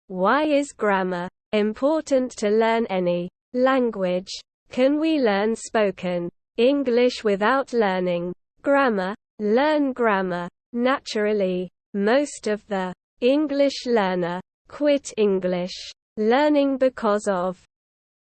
Why is grammar important to learn any language? Can we learn spoken English without learning grammar? Learn grammar naturally. Most of the English learner quit English learning because of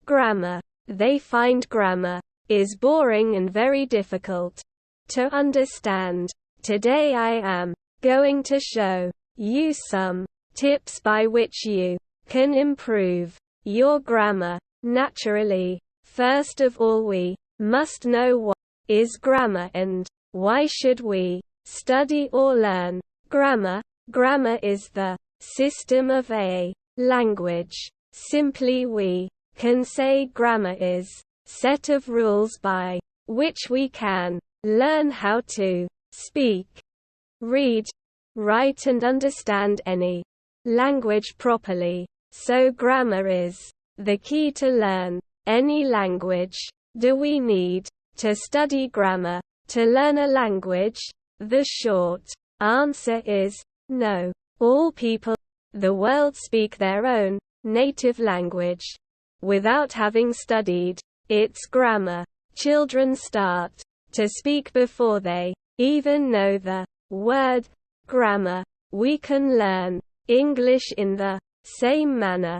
grammar. They find grammar is boring and very difficult to understand. Today I am going to show you some tips by which you can improve your grammar naturally. First of all, we must know what is grammar and why should we study or learn grammar. Grammar is the system of a language. Simply, we can say grammar is set of rules by which we can learn how to speak, read, write and understand any language properly. So grammar is the key to learn any language. Do we need to study grammar to learn a language? The short answer is no. All people in the world speak their own native language without having studied its grammar. Children start to speak before they even know the word grammar. We can learn English in the same manner.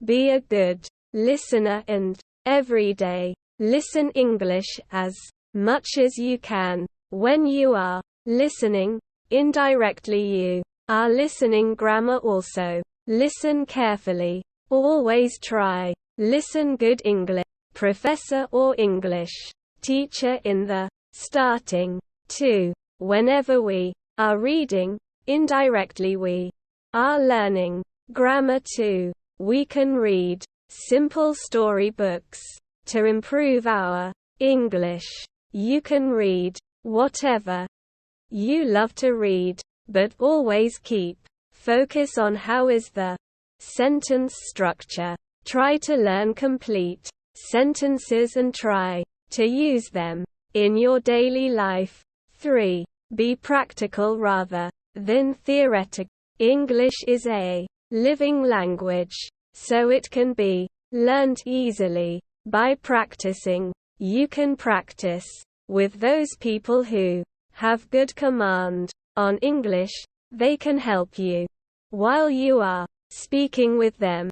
Be a good listener and every day listen English as much as you can. When you are listening, indirectly you are listening grammar also. Listen carefully. Always try listen good English professor or English teacher in the starting. 2. Whenever we are reading, indirectly we are learning grammar too. We can read simple story books to improve our English. You can read whatever you love to read, but always keep focus on how is the sentence structure. Try to learn complete sentences and try to use them in your daily life. 3. Be practical rather than theoretical. English is a living language, so it can be learned easily by practicing. You can practice with those people who have good command on English. They can help you while you are speaking with them.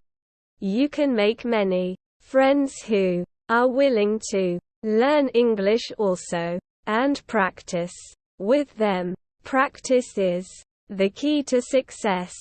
You can make many friends who are willing to learn English also, and practice with them. Practice is the key to success.